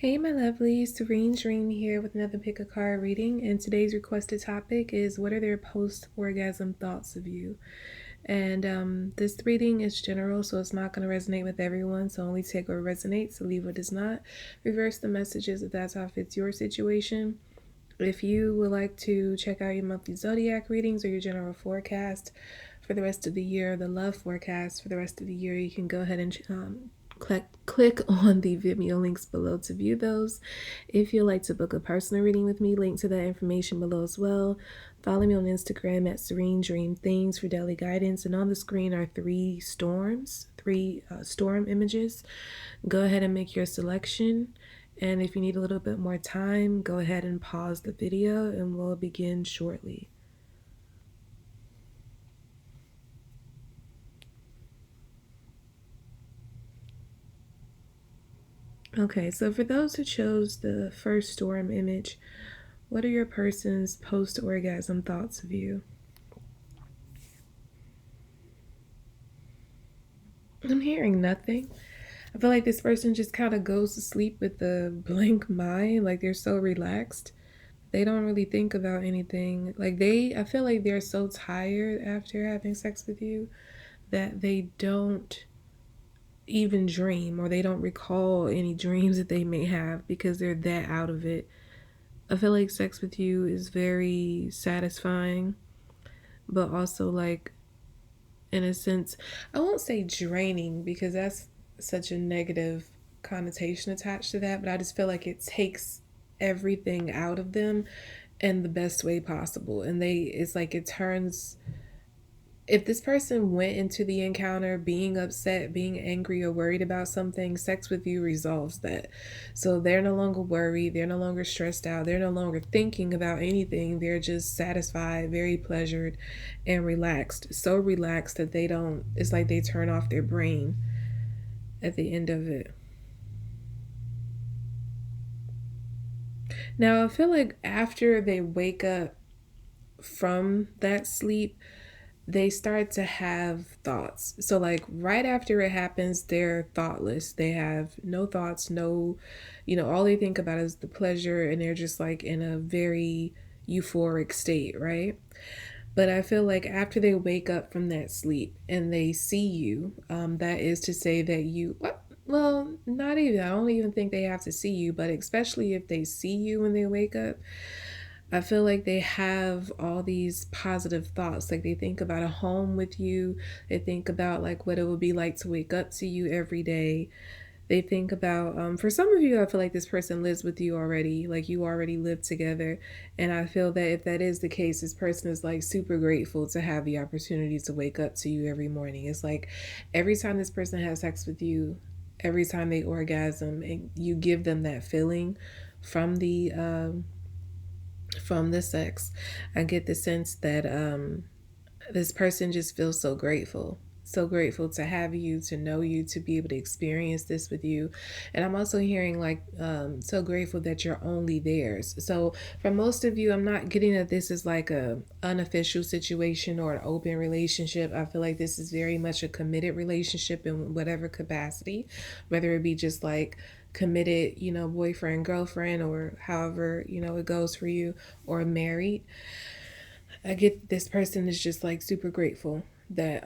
Hey, my lovely, Serene here with another pick a card reading. And today's requested topic is what are their post orgasm thoughts of you? And this reading is general, so it's not going to resonate with everyone. So only take what resonates, so leave what does not. Reverse the messages if that's how it fits your situation. If you would like to check out your monthly Zodiac readings or your general forecast for the rest of the year, the love forecast for the rest of the year, you can go ahead and click on the Vimeo links below to view those. If you'd like to book a personal reading with me, link to that information below as well. Follow me on Instagram at Serene Dream Things for daily guidance. And on the screen are three storm images. Go ahead and make your selection. And if you need a little bit more time, go ahead and pause the video and we'll begin shortly. Okay, so for those who chose the first storm image, what are your person's post-orgasm thoughts of you? I'm hearing nothing. I feel like this person just kind of goes to sleep with a blank mind. Like they're so relaxed. They don't really think about anything. I feel like they're so tired after having sex with you that they don't even dream or they don't recall any dreams that they may have because they're that out of it. I feel like sex with you is very satisfying, but also like in a sense, I won't say draining because that's such a negative connotation attached to that, but I just feel like it takes everything out of them in the best way possible. And it's like it turns, if this person went into the encounter being upset, being angry, or worried about something, sex with you resolves that. So they're no longer worried, they're no longer stressed out, they're no longer thinking about anything. They're just satisfied, very pleasured, and relaxed. So relaxed that it's like they turn off their brain at the end of it. Now, I feel like after they wake up from that sleep, they start to have thoughts. So, like, right after it happens, they're thoughtless. They have no thoughts, all they think about is the pleasure, and they're just like in a very euphoric state, right? But I feel like after they wake up from that sleep and they see you, that is to say that well, not even, I don't even think they have to see you, but especially if they see you when they wake up, I feel like they have all these positive thoughts. Like they think about a home with you. They think about like what it would be like to wake up to you every day. They think about, for some of you, I feel like this person lives with you already. Like you already live together. And I feel that if that is the case, this person is like super grateful to have the opportunity to wake up to you every morning. It's like every time this person has sex with you, every time they orgasm, and you give them that feeling from the sex, I get the sense that this person just feels so grateful. So grateful to have you, to know you, to be able to experience this with you. And I'm also hearing like, so grateful that you're only theirs. So for most of you, I'm not getting that this is like a unofficial situation or an open relationship. I feel like this is very much a committed relationship in whatever capacity, whether it be just like committed, boyfriend, girlfriend, or however, it goes for you, or married. I get this person is just like super grateful that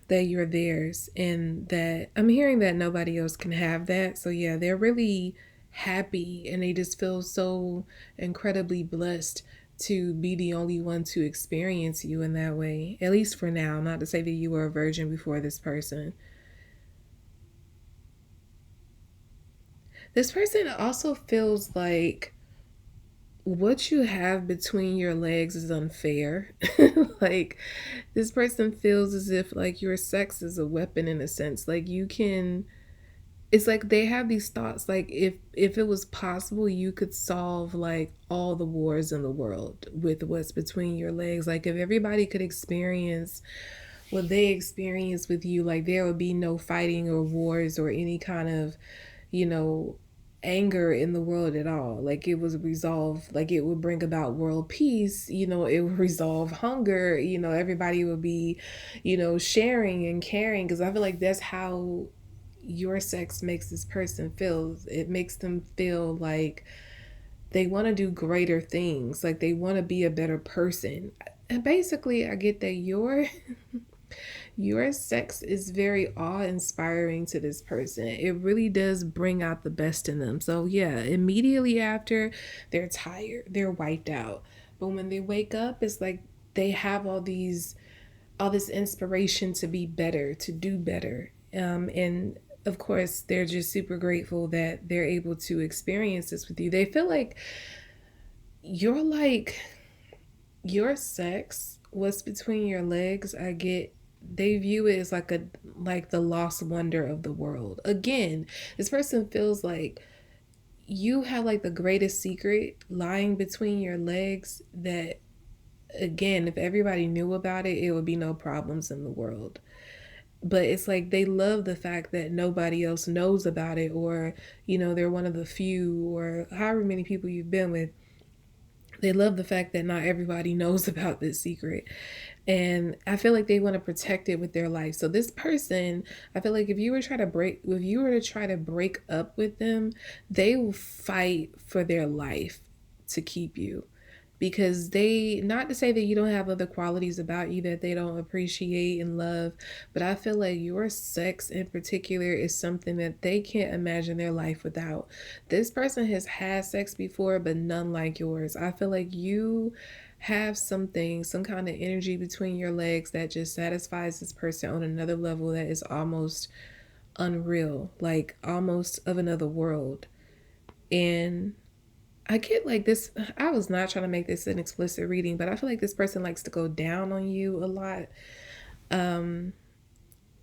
you're theirs, and that I'm hearing that nobody else can have that. So yeah, they're really happy and they just feel so incredibly blessed to be the only one to experience you in that way. At least for now, not to say that you were a virgin before this person. This person also feels like what you have between your legs is unfair. Like this person feels as if like your sex is a weapon in a sense. Like you can, it's like they have these thoughts like if it was possible you could solve like all the wars in the world with what's between your legs. Like if everybody could experience what they experience with you, like there would be no fighting or wars or any kind of, you know, anger in the world at all. Like it was resolved, like it would bring about world peace, it would resolve hunger, everybody would be, sharing and caring. Because I feel like that's how, your sex makes this person feel. It makes them feel like they want to do greater things, like they want to be a better person. And basically, I get that your sex is very awe-inspiring to this person. It really does bring out the best in them. So yeah, immediately after, they're tired, they're wiped out. But when they wake up, it's like they have all this inspiration to be better, to do better. And of course, they're just super grateful that they're able to experience this with you. They feel like you're like your sex, what's between your legs. I get they view it as like the lost wonder of the world. Again, this person feels like you have like the greatest secret lying between your legs that, again, if everybody knew about it, it would be no problems in the world. But it's like they love the fact that nobody else knows about it, or they're one of the few, or however many people you've been with. They love the fact that not everybody knows about this secret. And I feel like they want to protect it with their life. So this person, I feel like if you were to try to break up with them, they will fight for their life to keep you, because they, not to say that you don't have other qualities about you that they don't appreciate and love, but I feel like your sex in particular is something that they can't imagine their life without. This person has had sex before, but none like yours. I feel like you have something, some kind of energy between your legs that just satisfies this person on another level that is almost unreal, like almost of another world. And I get like this. I was not trying to make this an explicit reading, but I feel like this person likes to go down on you a lot. Um,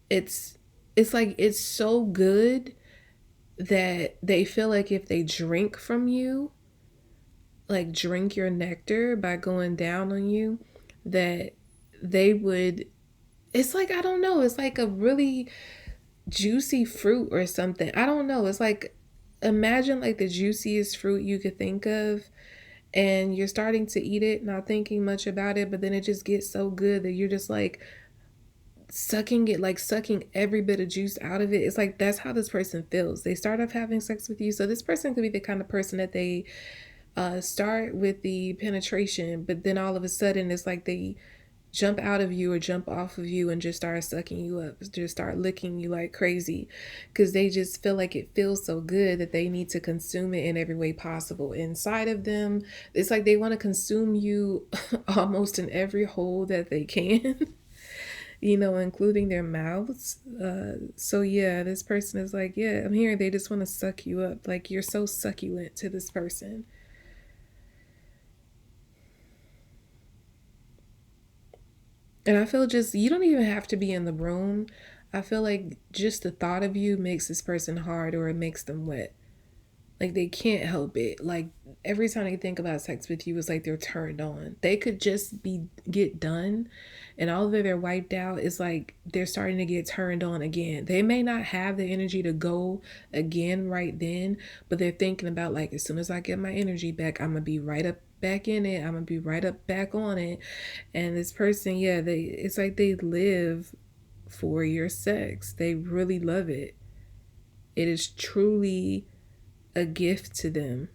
it's it's like it's so good that they feel like if they drink from you, like drink your nectar by going down on you, that they would. It's like, I don't know. It's like a really juicy fruit or something. I don't know. It's like, imagine like the juiciest fruit you could think of, and you're starting to eat it, not thinking much about it, but then it just gets so good that you're just like sucking it, like sucking every bit of juice out of it. It's like that's how this person feels. They start off having sex with you. So this person could be the kind of person that they start with the penetration, but then all of a sudden it's like they jump out of you or jump off of you and just start sucking you up, just start licking you like crazy, because they just feel like it feels so good that they need to consume it in every way possible inside of them. It's like they want to consume you almost in every hole that they can, including their mouths. So yeah, this person is like, yeah, I'm here. They just want to suck you up. Like, you're so succulent to this person. And I feel just, you don't even have to be in the room. I feel like just the thought of you makes this person hard, or it makes them wet. Like they can't help it. Like every time they think about sex with you, it's like they're turned on. They could just get done, and all of it, they're wiped out. It's like they're starting to get turned on again. They may not have the energy to go again right then, but they're thinking about, like, as soon as I get my energy back, I'm gonna be right up back in it. I'm gonna be right up back on it. And this person, yeah, it's like they live for your sex. They really love it. It is truly a gift to them.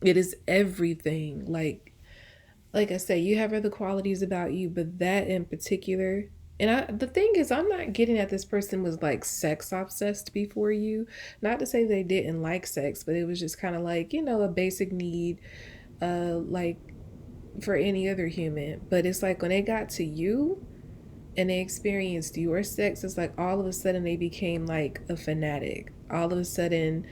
It is everything. Like I say, you have other qualities about you, but that in particular. And the thing is, I'm not getting that this person was like sex obsessed before you. Not to say they didn't like sex, but it was just kind of like, a basic need, like for any other human. But it's like when they got to you and they experienced your sex, it's like all of a sudden they became like a fanatic. All of a sudden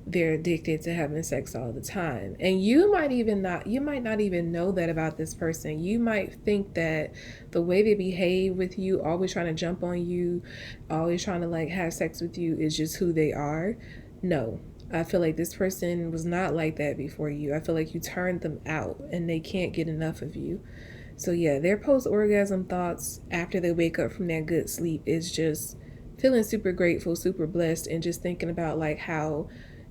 they're addicted to having sex all the time. And you might not even know that about this person. You might think that the way they behave with you, always trying to jump on you, always trying to like have sex with you, is just who they are. No. I feel like this person was not like that before you. I feel like you turned them out and they can't get enough of you. So yeah, their post orgasm thoughts after they wake up from that good sleep is just feeling super grateful, super blessed, and just thinking about like how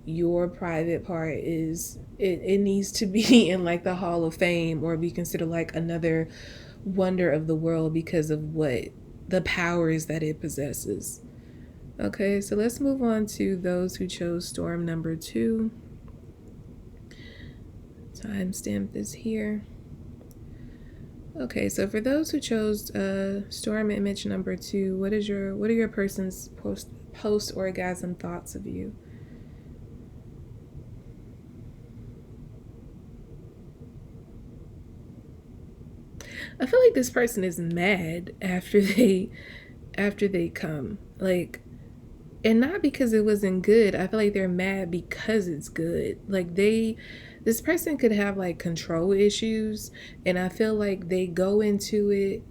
your private part is, it needs to be in like the Hall of Fame, or be considered like another wonder of the world because of what the powers that it possesses. Okay, so let's move on to those who chose storm number 2. Timestamp is here. Okay, so for those who chose storm image number 2, what are your person's post orgasm thoughts of you? I feel like this person is mad after they come. Like, and not because it wasn't good. I feel like they're mad because it's good. Like this person could have like control issues, and I feel like they go into it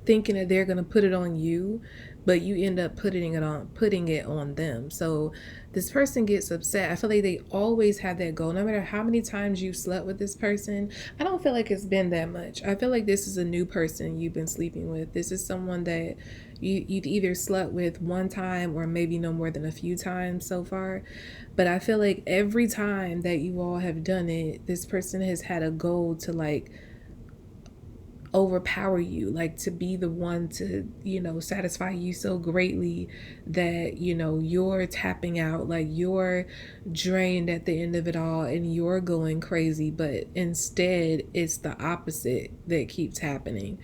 thinking that they're gonna put it on you, but you end up putting it on them. So this person gets upset. I feel like they always have that goal. No matter how many times you've slept with this person, I don't feel like it's been that much. I feel like this is a new person you've been sleeping with. This is someone that you've either slept with one time or maybe no more than a few times so far. But I feel like every time that you all have done it, this person has had a goal to like overpower you, like to be the one to, satisfy you so greatly that, you're tapping out, like you're drained at the end of it all and you're going crazy. But instead, it's the opposite that keeps happening.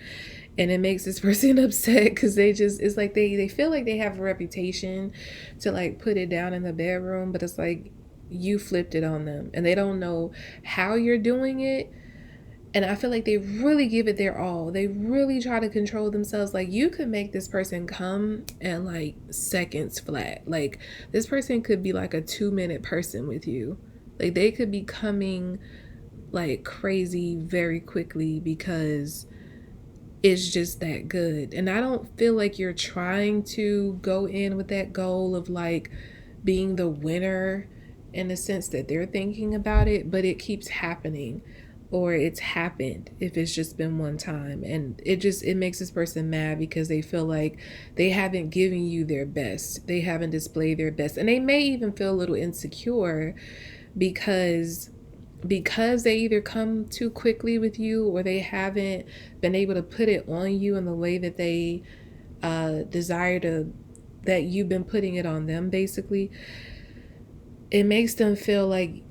And it makes this person upset because it's like they feel like they have a reputation to like put it down in the bedroom, but it's like you flipped it on them and they don't know how you're doing it. And I feel like they really give it their all. They really try to control themselves. Like you could make this person come in like seconds flat. Like this person could be like a 2-minute person with you. Like they could be coming like crazy very quickly because it's just that good. And I don't feel like you're trying to go in with that goal of like being the winner in the sense that they're thinking about it, but it keeps happening, or it's happened if it's just been one time, and it makes this person mad because they feel like they haven't given you their best, they haven't displayed their best, and they may even feel a little insecure because they either come too quickly with you or they haven't been able to put it on you in the way that they desire to, that you've been putting it on them basically. It makes them feel like,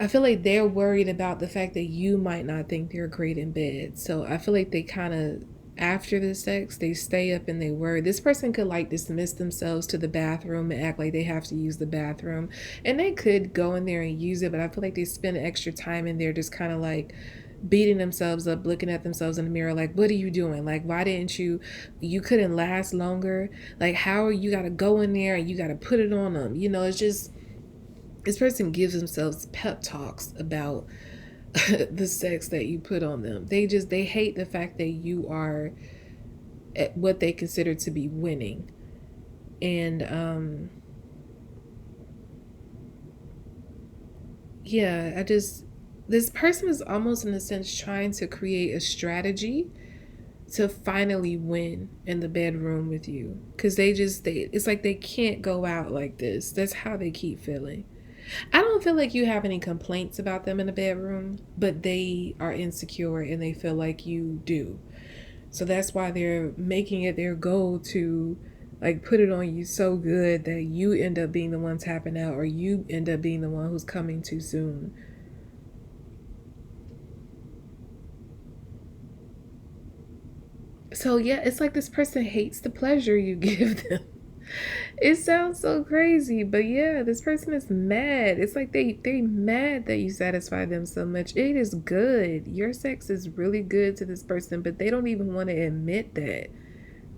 I feel like they're worried about the fact that you might not think they're great in bed. So I feel like they kind of, after the sex, they stay up and they worry. This person could like dismiss themselves to the bathroom and act like they have to use the bathroom. And they could go in there and use it, but I feel like they spend extra time in there just kind of like beating themselves up, looking at themselves in the mirror like, what are you doing? Like, why didn't you couldn't last longer? Like, how are you got to go in there and you got to put it on them? It's just, this person gives themselves pep talks about the sex that you put on them. They hate the fact that you are at what they consider to be winning. And yeah, this person is almost in a sense trying to create a strategy to finally win in the bedroom with you, because it's like they can't go out like this. That's how they keep feeling. I don't feel like you have any complaints about them in the bedroom, but they are insecure and they feel like you do. So that's why they're making it their goal to like put it on you so good that you end up being the one tapping out, or you end up being the one who's coming too soon. So yeah, it's like this person hates the pleasure you give them. It sounds so crazy, but yeah, this person is mad. It's like they mad that you satisfy them so much. It is good. Your sex is really good to this person, but they don't even want to admit that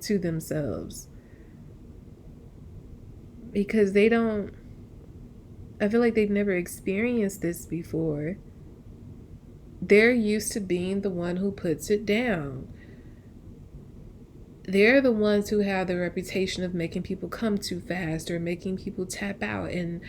to themselves because they don't, I feel like they've never experienced this before. They're used to being the one who puts it down. They're the ones who have the reputation of making people come too fast or making people tap out, and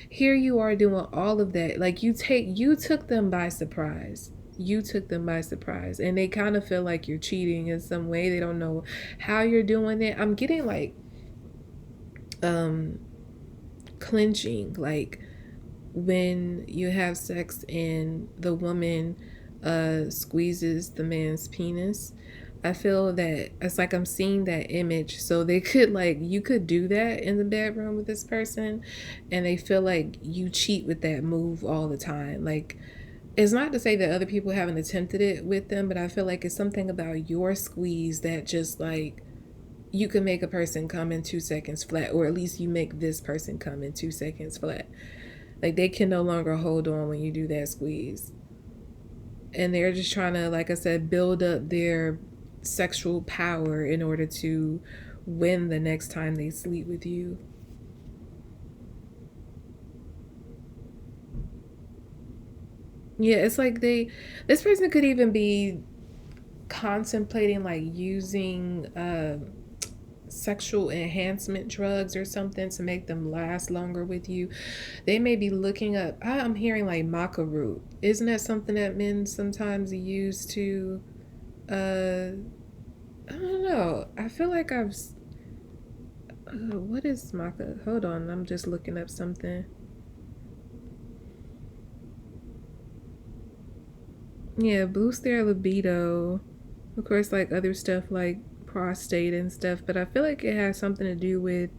here you are doing all of that. Like you took them by surprise. You took them by surprise, and they kind of feel like you're cheating in some way. They don't know how you're doing it. I'm getting like clenching, like when you have sex and the woman squeezes the man's penis. I feel that it's like I'm seeing that image. So they could like you could do that in the bedroom with this person and they feel like you cheat with that move all the time. Like it's not to say that other people haven't attempted it with them, but I feel like it's something about your squeeze that just like you can make a person come in 2 seconds flat, or at least you make this person come in 2 seconds flat. Like they can no longer hold on when you do that squeeze. And they're just trying to, like I said, build up their sexual power in order to win the next time they sleep with you. Yeah, it's like this person could even be contemplating like using sexual enhancement drugs or something to make them last longer with you. They may be looking up, I'm hearing like maca root. Isn't that something that men sometimes use to, uh, I don't know. I feel like what is maca? Hold on, I'm just looking up something. Yeah, boost their libido. Of course, like other stuff like prostate and stuff, but I feel like it has something to do with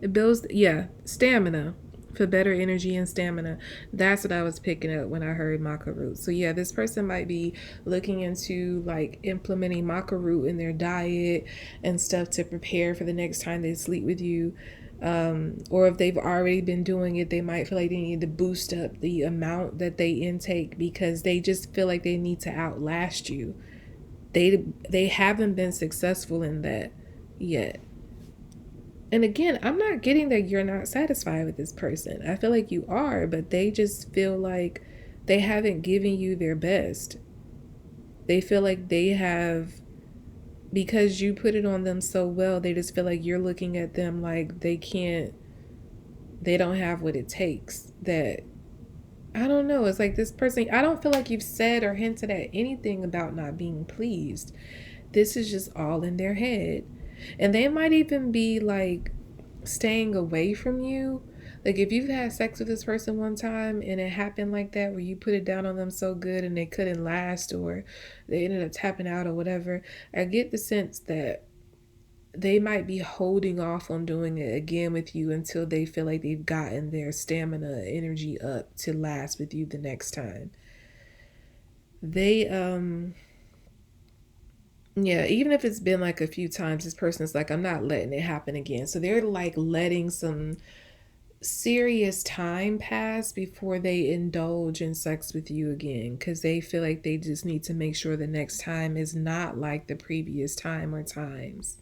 it builds, yeah, stamina, for better energy and stamina. That's what I was picking up when I heard maca root. So yeah, this person might be looking into like implementing maca root in their diet and stuff to prepare for the next time they sleep with you. Or if they've already been doing it, they might feel like they need to boost up the amount that they intake because they just feel like they need to outlast you. They haven't been successful in that yet. And again, I'm not getting that you're not satisfied with this person. I feel like you are, but they just feel like they haven't given you their best. They feel like they have, because you put it on them so well, they just feel like you're looking at them like they don't have what it takes. That, I don't know. It's like this person, I don't feel like you've said or hinted at anything about not being pleased. This is just all in their head. And they might even be like staying away from you. Like if you've had sex with this person one time and it happened like that where you put it down on them so good and they couldn't last or they ended up tapping out or whatever, I get the sense that they might be holding off on doing it again with you until they feel like they've gotten their stamina energy up to last with you the next time. They yeah, even if it's been like a few times, this person's like, I'm not letting it happen again. So they're like letting some serious time pass before they indulge in sex with you again because they feel like they just need to make sure the next time is not like the previous time or times.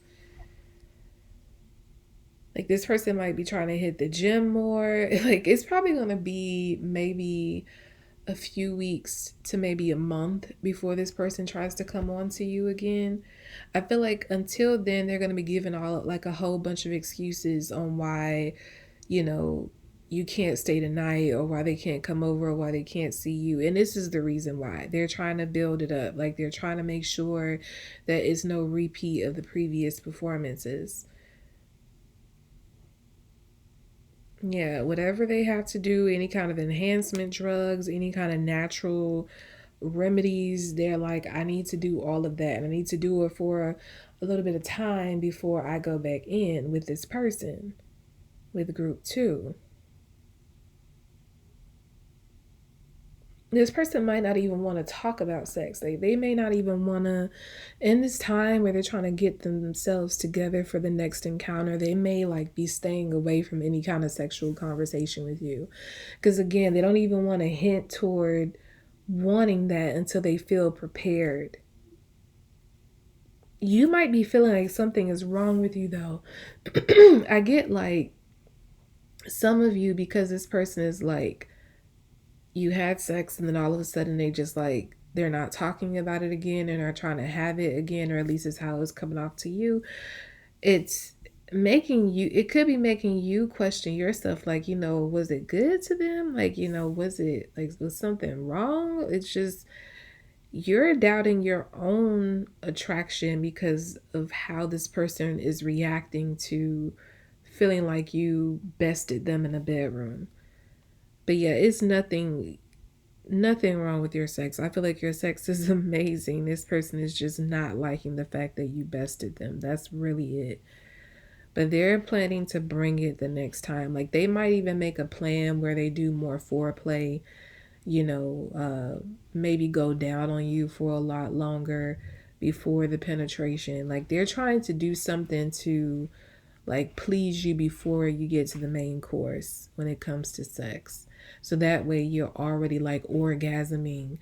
Like this person might be trying to hit the gym more. Like it's probably going to be maybe a few weeks to maybe a month before this person tries to come on to you again. I feel like until then they're going to be giving all like a whole bunch of excuses on why, you know, you can't stay the night or why they can't come over or why they can't see you. And this is the reason why. They're trying to build it up. Like they're trying to make sure that it's no repeat of the previous performances. Yeah, whatever they have to do, any kind of enhancement drugs, any kind of natural remedies, they're like, I need to do all of that. And I need to do it for a little bit of time before I go back in with this person, with group two. This person might not even want to talk about sex. They may not even want to, in this time where they're trying to get themselves together for the next encounter, they may like be staying away from any kind of sexual conversation with you. Because again, they don't even want to hint toward wanting that until they feel prepared. You might be feeling like something is wrong with you though. I get like some of you, because this person is like, you had sex and then all of a sudden they just like they're not talking about it again and are trying to have it again, or at least it's how it's coming off to you. It's making you, it could be making you question yourself, like, was it good to them? Like, was it like, was something wrong? It's just you're doubting your own attraction because of how this person is reacting to feeling like you bested them in a bedroom. But yeah, it's nothing. nothing wrong with your sex. I feel like your sex is amazing. This person is just not liking the fact that you bested them. That's really it. But they're planning to bring it the next time. Like they might even make a plan where they do more foreplay, maybe go down on you for a lot longer before the penetration. Like they're trying to do something to like please you before you get to the main course when it comes to sex. So that way you're already like orgasming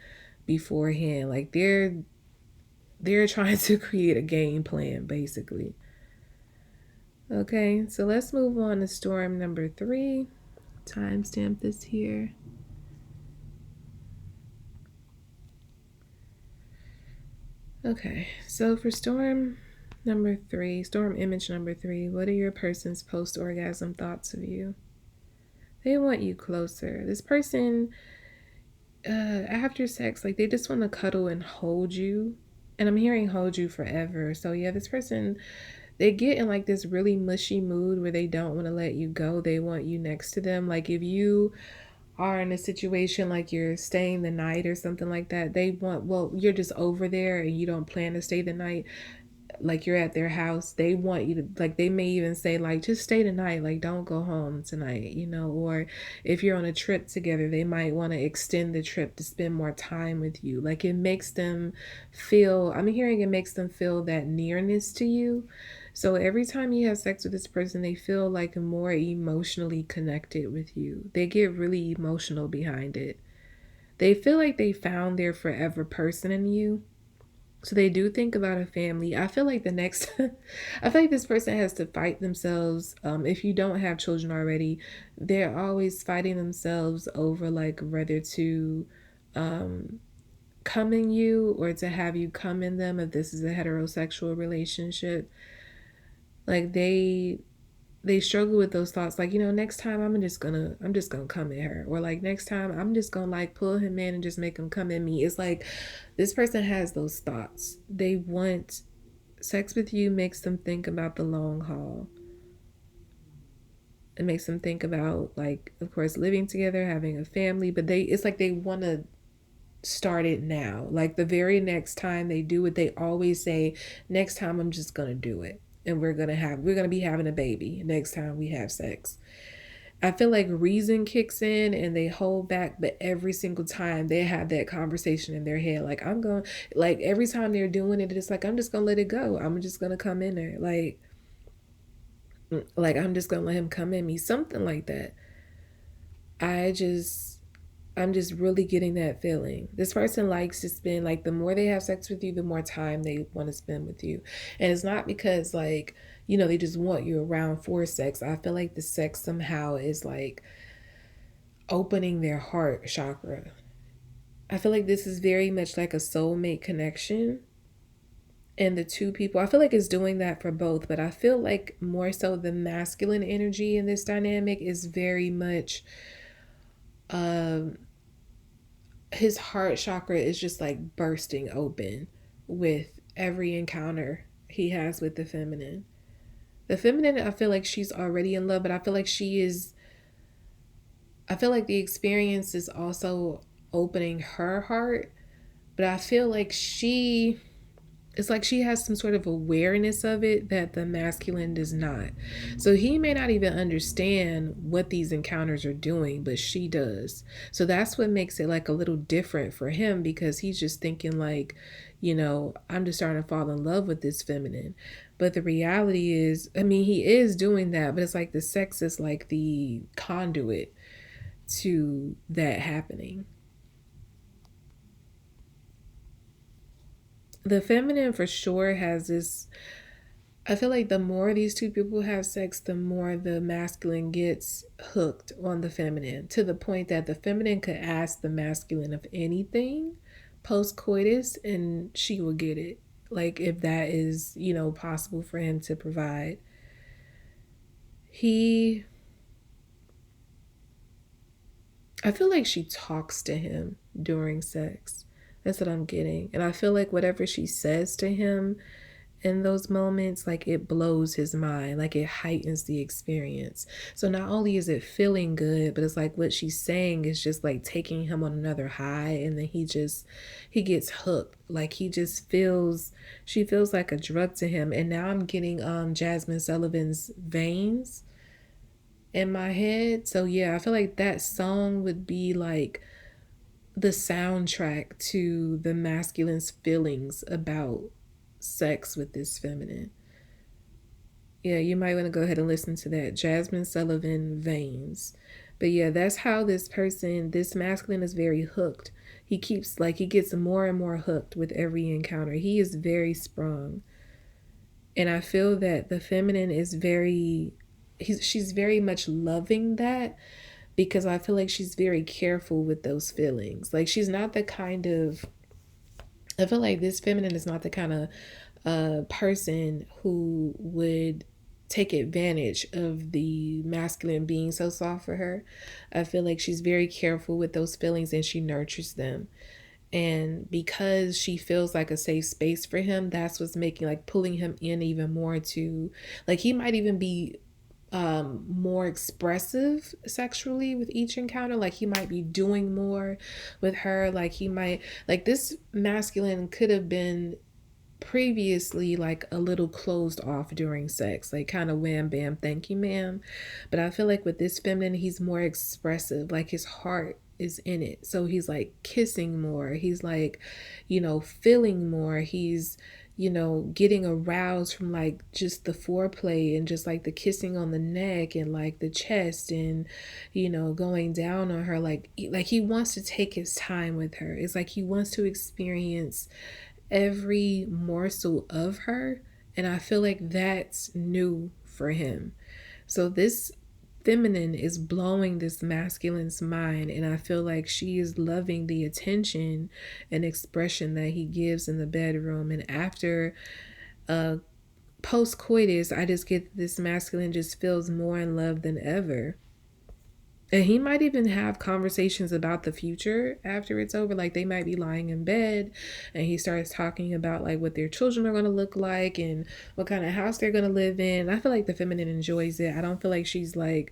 beforehand. Like they're trying to create a game plan basically. Okay, so let's move on to storm number 3. Timestamp this here. Okay, so for storm number 3, storm image number 3, what are your person's post orgasm thoughts of you? They want you closer. This person, after sex, like they just want to cuddle and hold you. And I'm hearing hold you forever. So yeah, this person, they get in like this really mushy mood where they don't want to let you go. They want you next to them. Like if you are in a situation like you're staying the night or something like that, they want, well, you're just over there and you don't plan to stay the night, like you're at their house, they want you to, like they may even say like just stay tonight, like don't go home tonight, or if you're on a trip together, they might want to extend the trip to spend more time with you. Like it makes them feel, I'm hearing it makes them feel that nearness to you. So every time you have sex with this person, they feel like more emotionally connected with you. They get really emotional behind it. They feel like they found their forever person in you. So they do think about a family. I feel like the next, I feel like this person has to fight themselves. If you don't have children already, they're always fighting themselves over like whether to come in you or to have you come in them if this is a heterosexual relationship. Like they struggle with those thoughts like, next time I'm just gonna come at her, or like next time I'm just gonna like pull him in and just make him come at me. It's like this person has those thoughts. They want sex with you, makes them think about the long haul. It makes them think about, like, of course, living together, having a family, but it's like they want to start it now. Like the very next time they do it, they always say, next time I'm just gonna do it, and we're gonna be having a baby next time we have sex. I feel like reason kicks in and they hold back, but every single time they have that conversation in their head, like I'm going, like every time they're doing it, it's like I'm just gonna let it go. I'm just gonna come in there, like I'm just gonna let him come in me, something like that. I just I'm just really getting that feeling. This person likes to spend, like, the more they have sex with you, the more time they want to spend with you. And it's not because, like, they just want you around for sex. I feel like the sex somehow is like opening their heart chakra. I feel like this is very much like a soulmate connection. And the two people, I feel like it's doing that for both, but I feel like more so the masculine energy in this dynamic is very much um his heart chakra is just like bursting open with every encounter he has with the feminine. The feminine, I feel like she's already in love, but I feel like the experience is also opening her heart, but I feel like it's like she has some sort of awareness of it that the masculine does not. So he may not even understand what these encounters are doing, but she does. So that's what makes it like a little different for him, because he's just thinking like, I'm just starting to fall in love with this feminine. But the reality is, I mean, he is doing that, but it's like the sex is like the conduit to that happening. The feminine for sure has this, I feel like the more these two people have sex, the more the masculine gets hooked on the feminine, to the point that the feminine could ask the masculine of anything post coitus and she will get it. Like if that is, possible for him to provide. He, I feel like she talks to him during sex. That's what I'm getting. And I feel like whatever she says to him in those moments, like it blows his mind, like it heightens the experience. So not only is it feeling good, but it's like what she's saying is just like taking him on another high, and then he gets hooked. Like he just feels she feels like a drug to him. And now I'm getting Jasmine Sullivan's Veins in my head. So yeah, I feel like that song would be like the soundtrack to the masculine's feelings about sex with this feminine. Yeah, you might want to go ahead and listen to that. Jasmine Sullivan, Veins. But yeah, that's how this masculine is very hooked. He gets more and more hooked with every encounter. He is very sprung. And I feel that the feminine is she's very much loving that, because I feel like she's very careful with those feelings. Like she's not the kind of I feel like this feminine is not the kind of person who would take advantage of the masculine being so soft for her. I feel like she's very careful with those feelings and she nurtures them. And because she feels like a safe space for him, that's what's making like pulling him in even more to like he might even be more expressive sexually with each encounter. Like he might be doing more with her. Like he might like this masculine could have been previously like a little closed off during sex, like kind of wham bam thank you ma'am. But I feel like with this feminine he's more expressive, like his heart is in it. So he's like kissing more, he's like, feeling more, he's getting aroused from like just the foreplay and just like the kissing on the neck and like the chest and going down on her, like he wants to take his time with her. It's like he wants to experience every morsel of her. And I feel like that's new for him. So this feminine is blowing this masculine's mind. And I feel like she is loving the attention and expression that he gives in the bedroom. And after post coitus, I just get this masculine just feels more in love than ever. And he might even have conversations about the future after it's over. Like they might be lying in bed and he starts talking about like what their children are going to look like and what kind of house they're going to live in. I feel like the feminine enjoys it. I don't feel like she's like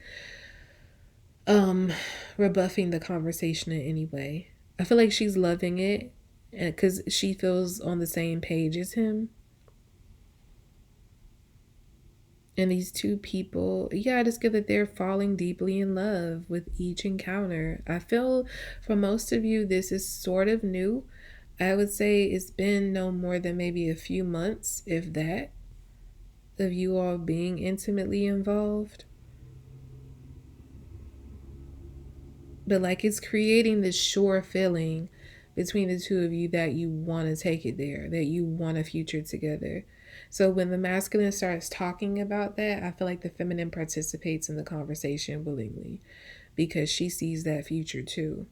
rebuffing the conversation in any way. I feel like she's loving it because she feels on the same page as him. And these two people, yeah, I just get that they're falling deeply in love with each encounter. I feel for most of you, this is sort of new. I would say it's been no more than maybe a few months, if that, of you all being intimately involved. But like it's creating this sure feeling between the two of you that you want to take it there, that you want a future together. So when the masculine starts talking about that, I feel like the feminine participates in the conversation willingly because she sees that future too.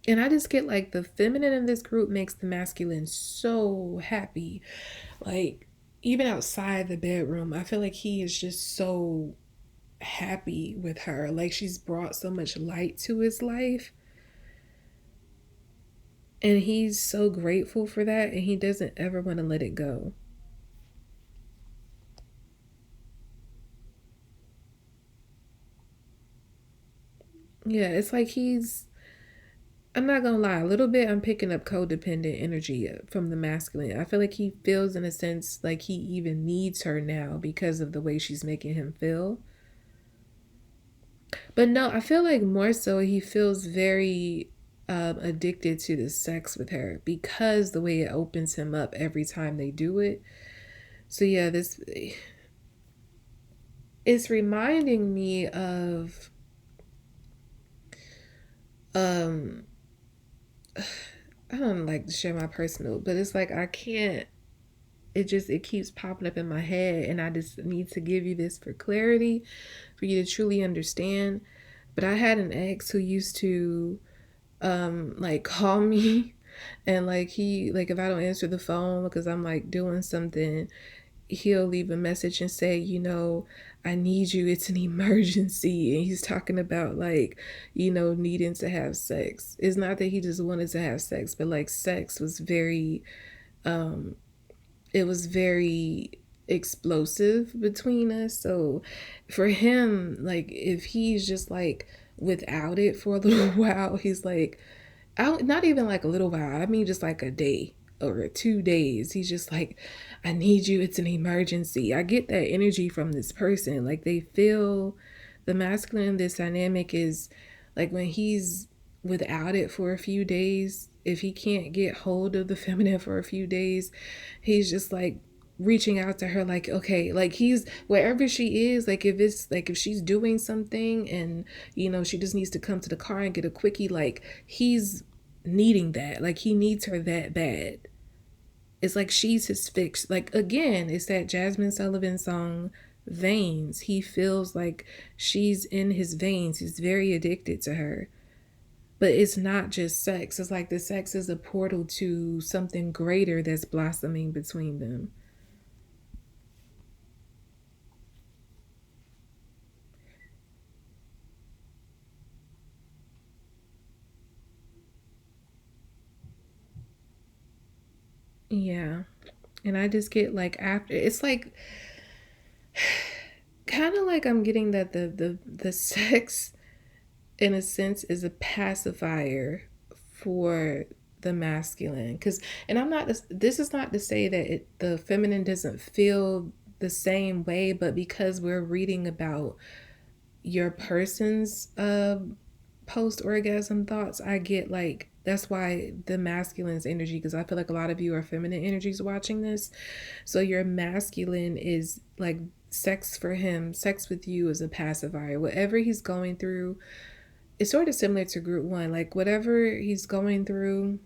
And I just get like the feminine in this group makes the masculine so happy. Like, even outside the bedroom, I feel like he is just so happy with her. Like, she's brought so much light to his life. And he's so grateful for that. And he doesn't ever want to let it go. Yeah, it's like I'm not gonna lie, a little bit I'm picking up codependent energy from the masculine. I feel like he feels in a sense like he even needs her now because of the way she's making him feel. But no, I feel like more so he feels very addicted to the sex with her because the way it opens him up every time they do it. So yeah, this it's reminding me of um I don't like to share my personal, but it's like I can't, it keeps popping up in my head and I just need to give you this for clarity for you to truly understand. But I had an ex who used to like call me and like he like if I don't answer the phone because I'm like doing something, he'll leave a message and say, I need you, it's an emergency. And he's talking about, like, needing to have sex. It's not that he just wanted to have sex, but like sex was very, um, it was very explosive between us. So for him, like, if he's just like without it for a little while, he's like, not even like a little while. I mean, just like a day or 2 days. He's just like, I need you. It's an emergency. I get that energy from this person. Like, they feel the masculine in this dynamic is like when he's without it for a few days, if he can't get hold of the feminine for a few days, he's just like reaching out to her, like, okay, like he's wherever she is, like if it's like if she's doing something and she just needs to come to the car and get a quickie, like he's needing that, like he needs her that bad. It's like she's his fix. Like, again, it's that Jasmine Sullivan song, Veins. He feels like she's in his veins. He's very addicted to her. But it's not just sex. It's like the sex is a portal to something greater that's blossoming between them. Yeah. And I just get like, after it's like kind of like I'm getting that the sex in a sense is a pacifier for the masculine, because, and I'm not, this is not to say that the feminine doesn't feel the same way, but because we're reading about your person's post orgasm thoughts, I get like, that's why the masculine's energy, because I feel like a lot of you are feminine energies watching this. So your masculine is like, sex for him, sex with you is a pacifier. Whatever he's going through, it's sort of similar to group one. Like, whatever he's going through,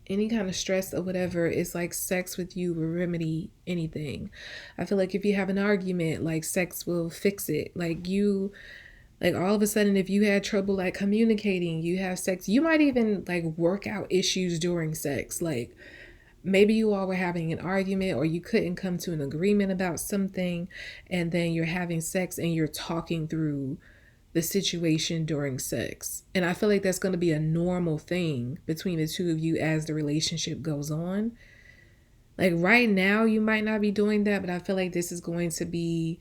any kind of stress or whatever, it's like sex with you will remedy anything. I feel like if you have an argument, like sex will fix it. Like all of a sudden, if you had trouble like communicating, you have sex, you might even like work out issues during sex. Like, maybe you all were having an argument or you couldn't come to an agreement about something, and then you're having sex and you're talking through the situation during sex. And I feel like that's going to be a normal thing between the two of you as the relationship goes on. Like, right now, you might not be doing that, but I feel like this is going to be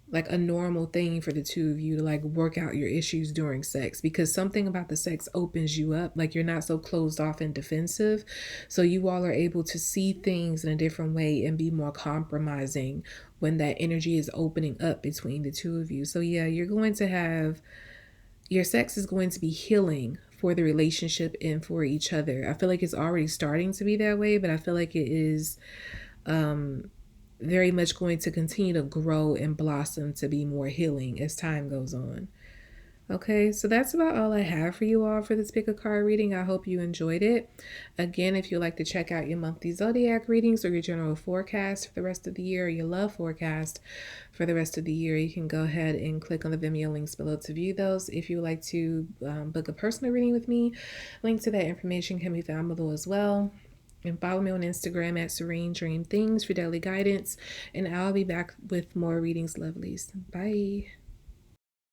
like a normal thing for the two of you to like work out your issues during sex, because something about the sex opens you up. Like, you're not so closed off and defensive. So you all are able to see things in a different way and be more compromising when that energy is opening up between the two of you. So yeah, you're going to have, your sex is going to be healing for the relationship and for each other. I feel like it's already starting to be that way, but I feel like it is very much going to continue to grow and blossom to be more healing as time goes on. Okay, so that's about all I have for you all for this pick a card reading. I hope you enjoyed it. Again, if you'd like to check out your monthly zodiac readings or your general forecast for the rest of the year, or your love forecast for the rest of the year, you can go ahead and click on the Vimeo links below to view those. If you would like to book a personal reading with me, link to that information can be found below as well. And follow me on Instagram at Serene Dream Things for daily guidance. And I'll be back with more readings, lovelies. Bye.